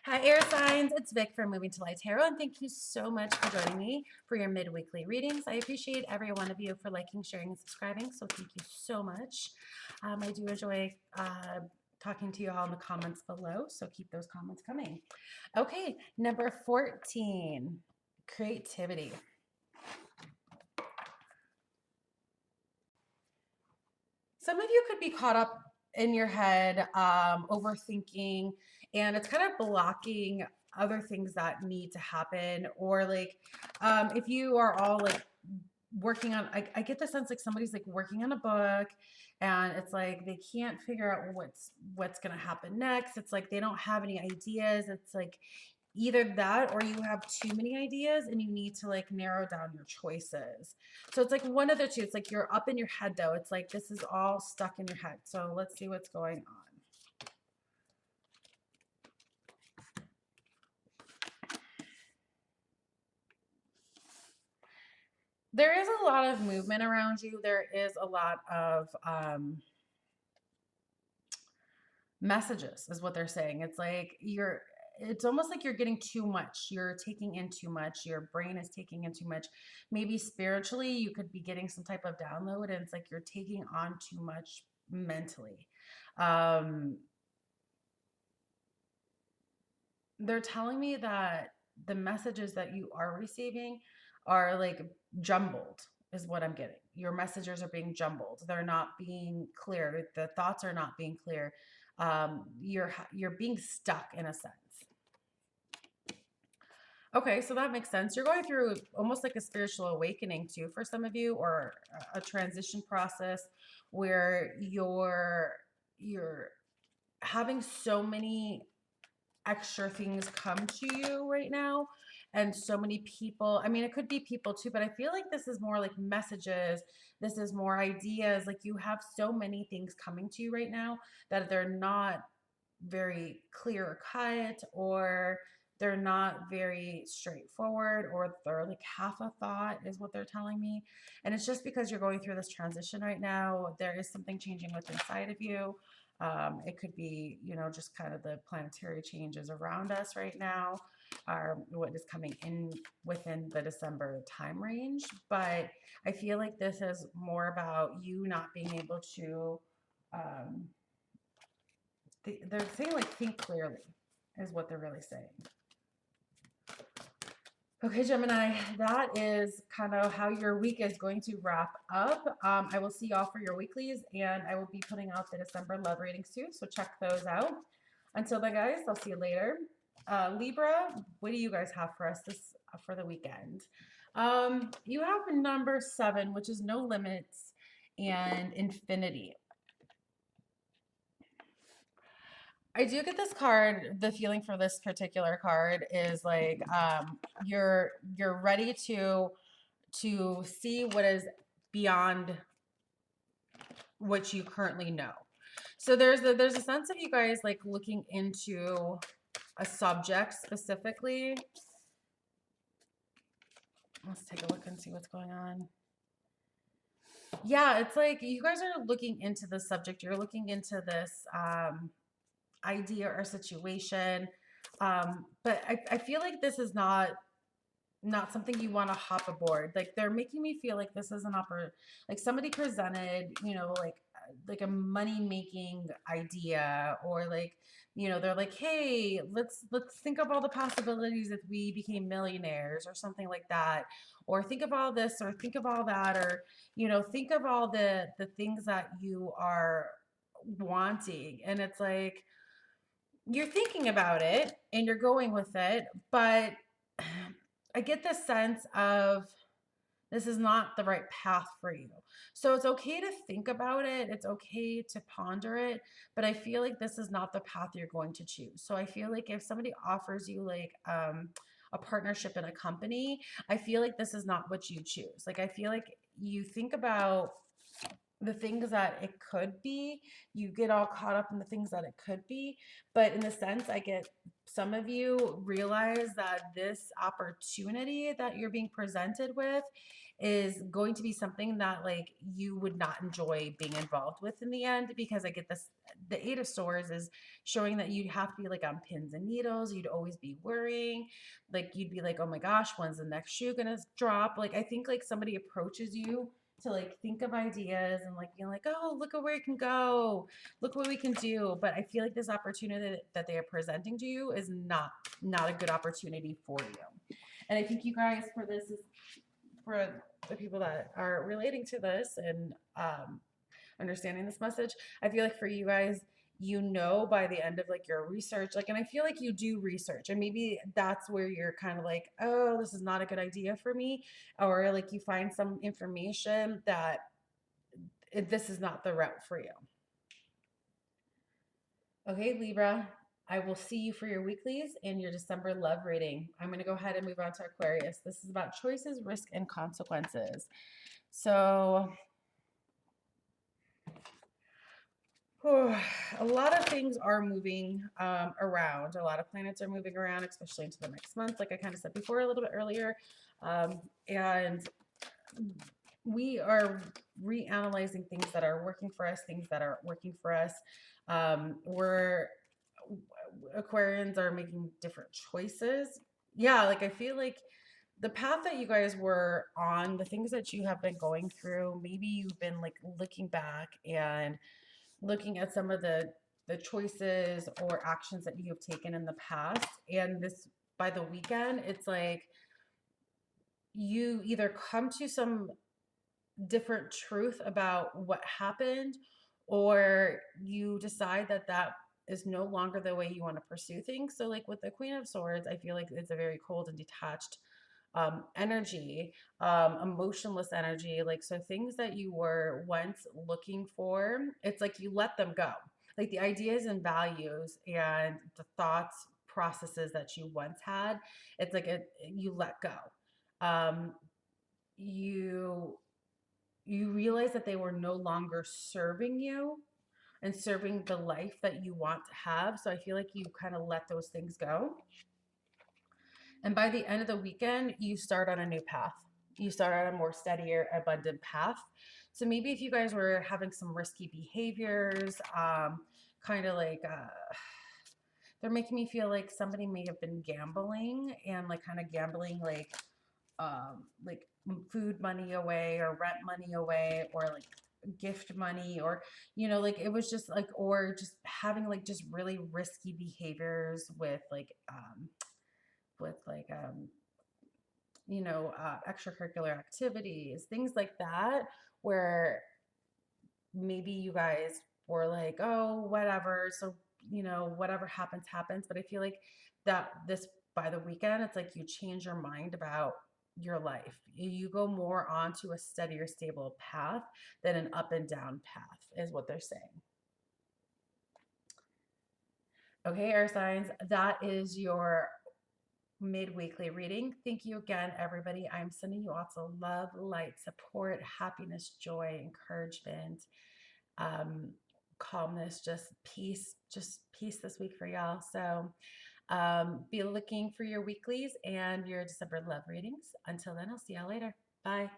Hi, air signs. It's Vic from Moving to Light Tarot, and thank you so much for joining me for your midweekly readings. I appreciate every one of you for liking, sharing, and subscribing, so thank you so much. I do enjoy talking to you all in the comments below, so keep those comments coming. Okay, number 14, creativity. Some of you could be caught up in your head, overthinking, and it's kind of blocking other things that need to happen. Or like, if you are all like working on, I get the sense like somebody's like working on a book, and it's like they can't figure out what's gonna happen next. It's like they don't have any ideas. It's like either that or you have too many ideas and you need to like narrow down your choices. So it's like one of the two. It's like you're up in your head though. It's like this is all stuck in your head. So let's see what's going on. There is a lot of movement around you. There is a lot of messages is what they're saying. It's like it's almost like you're getting too much. You're taking in too much. Your brain is taking in too much. Maybe spiritually, you could be getting some type of download, and it's like you're taking on too much mentally. They're telling me that the messages that you are receiving are like jumbled, is what I'm getting. Your messages are being jumbled. They're not being clear. The thoughts are not being clear. You're being stuck in a sense. Okay, so that makes sense. You're going through almost like a spiritual awakening too for some of you, or a transition process where you're having so many extra things come to you right now, and so many people. I mean, it could be people too, but I feel like this is more like messages. This is more ideas. Like you have so many things coming to you right now that they're not very clear cut, or they're not very straightforward, or they're like half a thought is what they're telling me. And it's just because you're going through this transition right now. There is something changing within inside of you. It could be, just kind of the planetary changes around us right now, are what is coming in within the December time range. But I feel like this is more about you not being able to, they're saying like think clearly is what they're really saying. Okay, Gemini, that is kind of how your week is going to wrap up. I will see y'all for your weeklies, and I will be putting out the December love readings too, so check those out. Until then, guys, I'll see you later. Libra, what do you guys have for us for the weekend? You have number 7, which is no limits and infinity. I do get this card. The feeling for this particular card is like you're ready to see what is beyond what you currently know. So there's a sense of you guys like looking into a subject specifically. Let's take a look and see what's going on. Yeah, it's like you guys are looking into the subject. You're looking into this idea or situation. But I feel like this is not something you want to hop aboard. Like they're making me feel like this is an like somebody presented, like a money making idea, or like, they're like, hey, let's think of all the possibilities if we became millionaires or something like that, or think of all this or think of all that, or think of all the things that you are wanting. And it's like you're thinking about it and you're going with it, but I get the sense of this is not the right path for you. So it's okay to think about it. It's okay to ponder it, but I feel like this is not the path you're going to choose. So I feel like if somebody offers you like a partnership in a company, I feel like this is not what you choose. Like I feel like you think about the things that it could be, you get all caught up in the things that it could be, but in the sense I get some of you realize that this opportunity that you're being presented with is going to be something that like you would not enjoy being involved with in the end, because I get this, the Eight of Swords is showing that you'd have to be like on pins and needles. You'd always be worrying, like you'd be like, oh my gosh, when's the next shoe gonna drop? Like I think like somebody approaches you to like think of ideas and like being like, oh, look at where it can go, look what we can do. But I feel like this opportunity that they are presenting to you is not a good opportunity for you. And I think you guys, for this is for the people that are relating to this and understanding this message, I feel like for you guys, you know, by the end of like your research, like, and I feel like you do research, and maybe that's where you're kind of like, oh, this is not a good idea for me, or like you find some information that this is not the route for you. Okay, Libra, I will see you for your weeklies and your December love reading. I'm going to go ahead and move on to Aquarius. This is about choices, risk, and consequences. So, a lot of things are moving around. A lot of planets are moving around, especially into the next month, like I kind of said before a little bit earlier. And we are reanalyzing things that are working for us, things that aren't working for us. We're Aquarians are making different choices. Yeah, like I feel like the path that you guys were on, the things that you have been going through, maybe you've been like looking back and looking at some of the choices or actions that you have taken in the past, and this by the weekend, it's like you either come to some different truth about what happened, or you decide that that is no longer the way you want to pursue things. So like with the Queen of Swords, I feel like it's a very cold and detached energy, emotionless energy. Like, so things that you were once looking for, it's like you let them go. Like the ideas and values and the thoughts, processes that you once had, it's like you let go. Um, you you realize that they were no longer serving you and serving the life that you want to have. So I feel like you kind of let those things go. And by the end of the weekend, you start on a new path. You start on a more steadier, abundant path. So maybe if you guys were having some risky behaviors, kind of like, they're making me feel like somebody may have been gambling and like kind of gambling like food money away or rent money away or like gift money, or you know, like it was just like, or just having like just really risky behaviors with like you know, extracurricular activities, things like that, where maybe you guys were like, oh, whatever, so you know, whatever happens happens. But I feel like that this by the weekend, it's like you change your mind about your life. You go more onto a steadier, stable path than an up and down path, is what they're saying. Okay, air signs, that is your mid-weekly reading. Thank you again, everybody. I'm sending you lots of love, light, support, happiness, joy, encouragement, um, calmness, just peace this week for y'all. So be looking for your weeklies and your December love readings. Until then, I'll see y'all later. Bye.